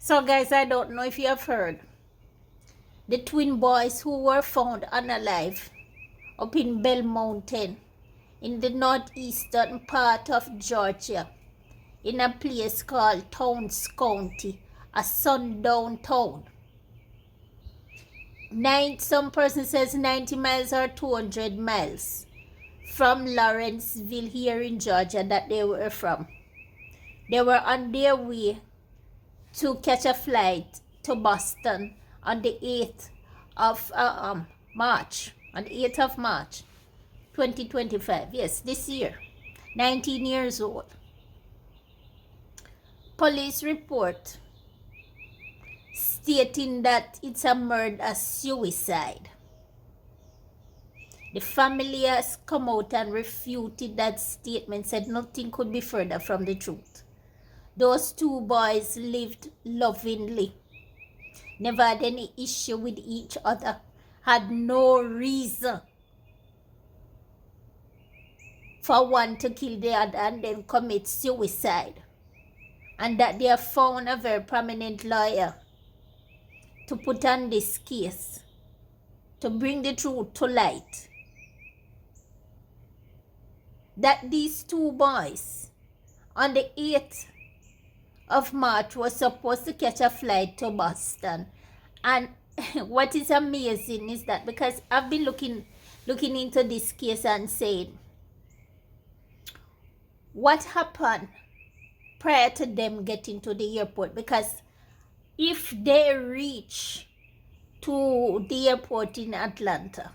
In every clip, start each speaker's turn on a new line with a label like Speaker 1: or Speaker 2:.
Speaker 1: So, guys, I don't know if you have heard the twin boys who were found unalive up in Bell Mountain in the northeastern part of Georgia in a place called Towns County, a sundown town. Some person says 90 miles or 200 miles from Lawrenceville here in Georgia that they were from. They were on their way to catch a flight to Boston on the 8th of March, on the 8th of March, 2025. Yes, this year. 19 years old. Police report stating that it's a murder-suicide. The family has come out and refuted that statement, said nothing could be further from the truth. Those two boys lived lovingly, never had any issue with each other, had no reason for one to kill the other and then commit suicide. And that they have found a very prominent lawyer to put on this case, to bring the truth to light. That these two boys on the 8th of March was supposed to catch a flight to Boston. And what is amazing is that, because I've been looking into this case and saying what happened prior to them getting to the airport, because if they reach to the airport in Atlanta,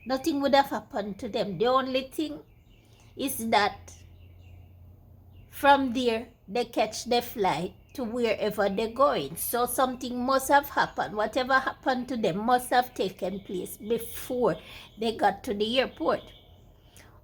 Speaker 1: nothing would have happened to them. The only thing is that from there they catch the flight to wherever they're going. So something must have happened. Whatever happened to them must have taken place before they got to the airport.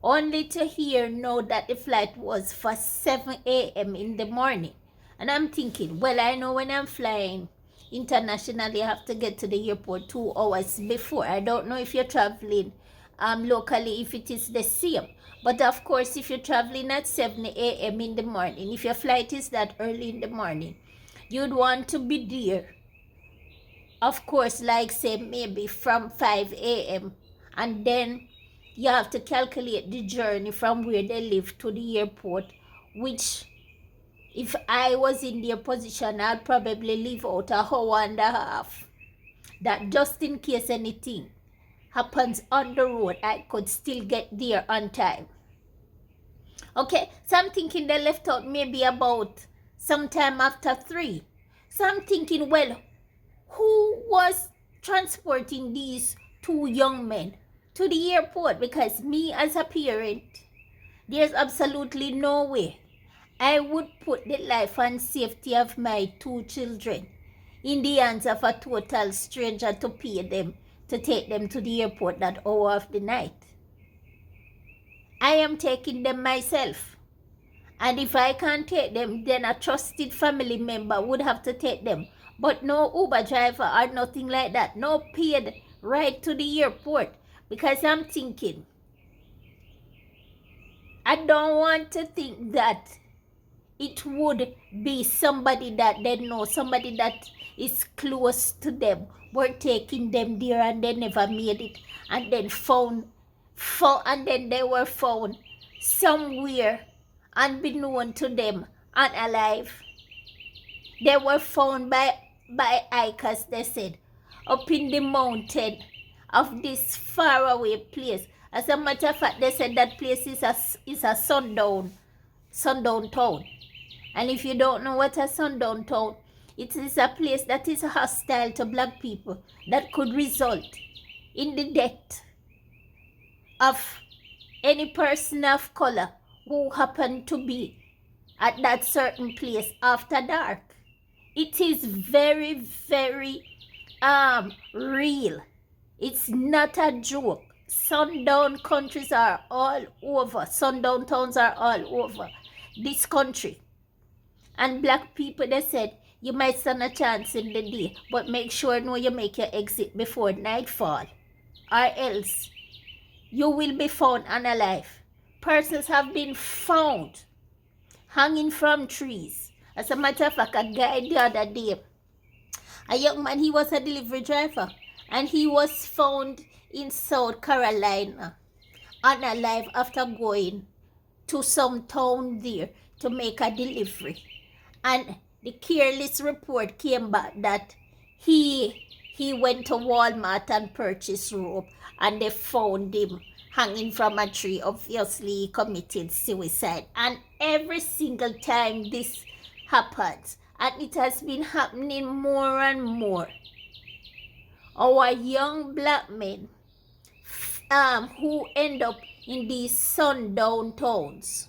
Speaker 1: Only to hear now that the flight was for 7 a.m. in the morning. And I'm thinking, well, I know when I'm flying internationally, I have to get to the airport 2 hours before. I don't know if you're traveling locally, if it is the same. But of course, if you're traveling at 7 a.m. in the morning, if your flight is that early in the morning, you'd want to be there. Of course, like say maybe from 5 a.m. And then you have to calculate the journey from where they live to the airport, which if I was in their position, I'd probably leave out an hour and a half. That just in case anything happens on the road, I could still get there on time. Okay, so I'm thinking they left out maybe about sometime after 3. So I'm thinking, well, who was transporting these two young men to the airport? Because me as a parent, there's absolutely no way I would put the life and safety of my 2 children in the hands of a total stranger to pay them to take them to the airport that hour of the night. I am taking them myself. And if I can't take them, then a trusted family member would have to take them. But no Uber driver or nothing like that. No paid ride to the airport. Because I'm thinking, I don't want to think that it would be somebody that they know, somebody that is close to them. We're taking them there and they never made it. And then and then they were found somewhere unbeknown to them, unalive. They were found by hikers, they said, up in the mountain of this faraway place. As a matter of fact, they said that place is a sundown town. And if you don't know what a sundown town, it is a place that is hostile to black people, that could result in the death of any person of color who happened to be at that certain place after dark. It is very, very real. It's not a joke. Sundown countries are all over. Sundown towns are all over this country. And black people, they said, you might stand a chance in the day, but make sure you make your exit before nightfall, or else you will be found unalive. Persons have been found hanging from trees, As a matter of fact, a guy the other day, a young man, he was a delivery driver, and he was found in South Carolina unalive after going to some town there to make a delivery. And the careless report came back that he went to Walmart and purchased rope, and they found him hanging from a tree. Obviously, he committed suicide. And every single time this happens, and it has been happening more and more, our young black men who end up in these sundown towns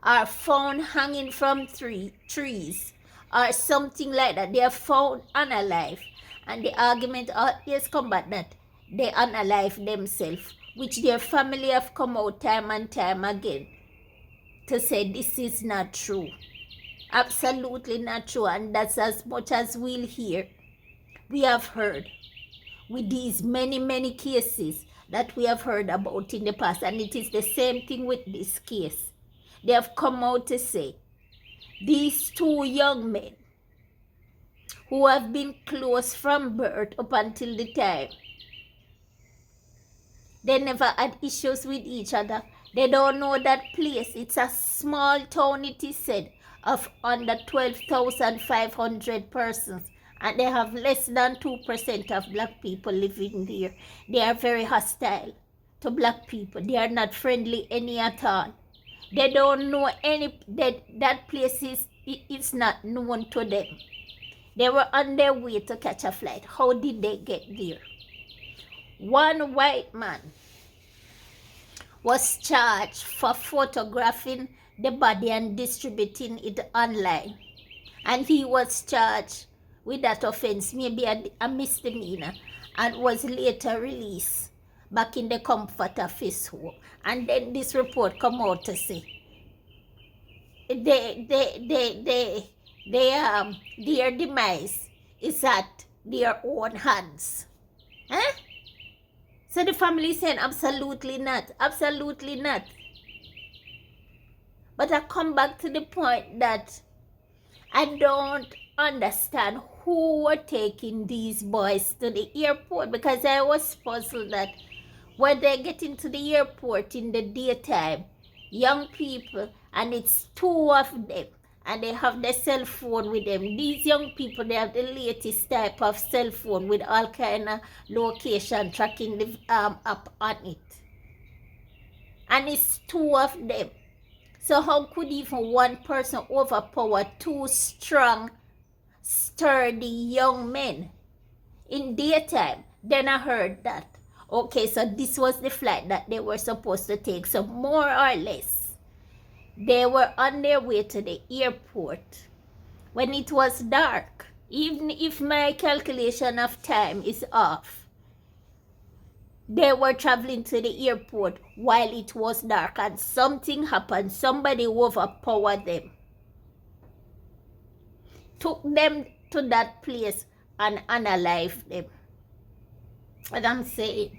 Speaker 1: are found hanging from trees or something like that. They are found unalive, and the argument always come back that they unalive themselves, which their family have come out time and time again to say this is not true. Absolutely not true. And that's as much as we'll hear. We have heard with these many cases that we have heard about in the past, and it is the same thing with this case. They have come out to say these two young men who have been close from birth up until the time, they never had issues with each other. They don't know that place. It's a small town, it is said, of under 12,500 persons. And they have less than 2% of black people living there. They are very hostile to black people. They are not friendly any at all. They don't know any, that place is not known to them. They were on their way to catch a flight. How did they get there? One white man was charged for photographing the body and distributing it online. And he was charged with that offense, maybe a misdemeanor, and was later released back in the comfort of his home. And then this report come out to say their demise is at their own hands. Huh? So the family is saying absolutely not, absolutely not. But I come back to the point that I don't understand who were taking these boys to the airport, because I was puzzled that when they get into the airport in the daytime, young people, and it's two of them, and they have their cell phone with them. These young people, they have the latest type of cell phone with all kind of location tracking the app on it. And it's two of them. So how could even one person overpower two strong, sturdy young men in daytime? Then I heard that, okay, so this was the flight that they were supposed to take. So more or less, they were on their way to the airport when it was dark. Even if my calculation of time is off, they were traveling to the airport while it was dark, and something happened. Somebody overpowered them, took them to that place and unalived them. And I'm saying,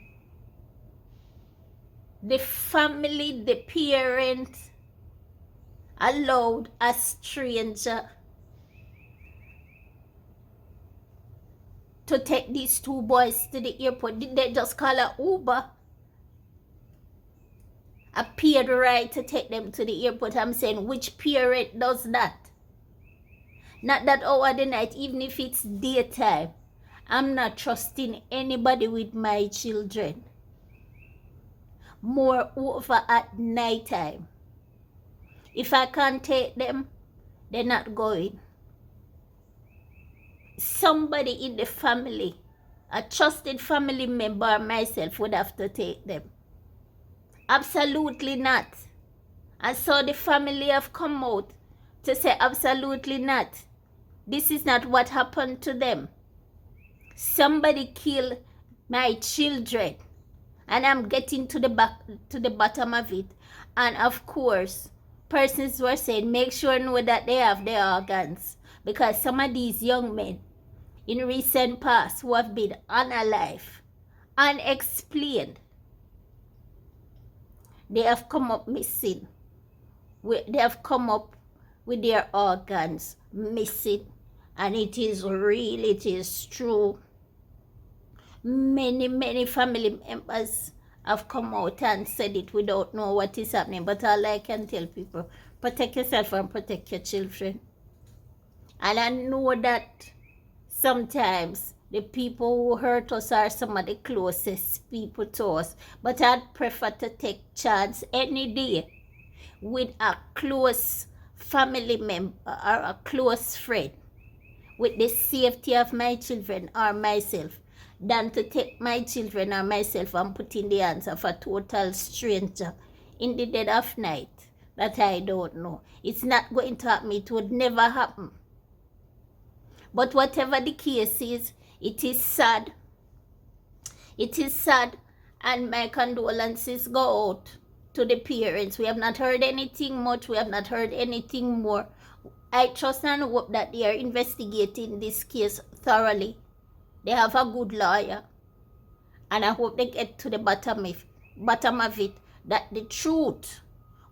Speaker 1: the family, the parents allowed a stranger to take these two boys to the airport. Did they just call an Uber, a paid ride to take them to the airport? I'm saying, which parent does that? Not that hour of the night, even if it's daytime. I'm not trusting anybody with my children. Moreover, at nighttime. If I can't take them, they're not going. Somebody in the family, a trusted family member or myself, would have to take them. Absolutely not. And so the family have come out to say absolutely not. This is not what happened to them. Somebody killed my children, and I'm getting to the bottom of it. And of course, persons were saying, make sure know that they have their organs, because some of these young men in recent past who have been unalive, unexplained, they have come up missing. They have come up with their organs missing. And it is real, it is true. Many family members have come out and said it. We don't know what is happening, but all I can tell people, protect yourself and protect your children. And I know that sometimes the people who hurt us are some of the closest people to us, but I'd prefer to take chance any day with a close family member or a close friend, with the safety of my children or myself, than to take my children or myself and put in the hands of a total stranger in the dead of night that I don't know. It's not going to happen. It would never happen. But whatever the case is, it is sad. It is sad, and my condolences go out to the parents. We have not heard anything much. We have not heard anything more. I trust and hope that they are investigating this case thoroughly. They have a good lawyer, and I hope they get to the bottom of it, that the truth,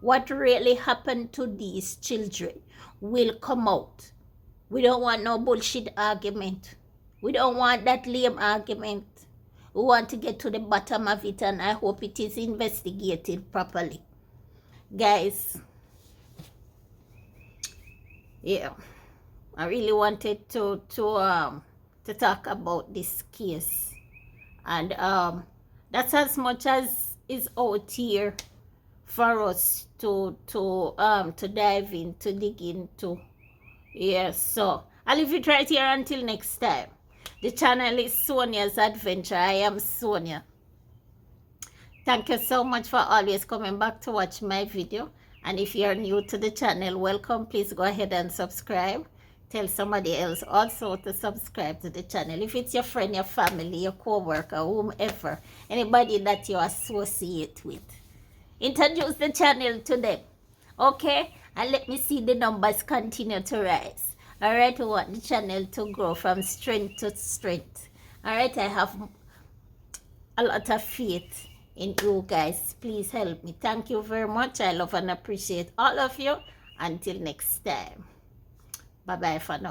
Speaker 1: what really happened to these children, will come out. We don't want no bullshit argument. We don't want that lame argument. We want to get to the bottom of it, and I hope it is investigated properly. Guys, yeah, I really wanted to talk about this case, and that's as much as is out here for us to dive in, to dig into. Yes, so I'll leave it right here until next time. The channel is Sonia's Adventure. I am Sonia. Thank you so much for always coming back to watch my video. And if you're new to the channel, welcome. Please go ahead and subscribe. Tell somebody else also to subscribe to the channel. If it's your friend, your family, your co-worker, whomever, anybody that you associate with, introduce the channel to them. Okay? And let me see the numbers continue to rise. Alright, we want the channel to grow from strength to strength. Alright, I have a lot of faith in you guys. Please help me. Thank you very much. I love and appreciate all of you. Until next time. Bye-bye for now.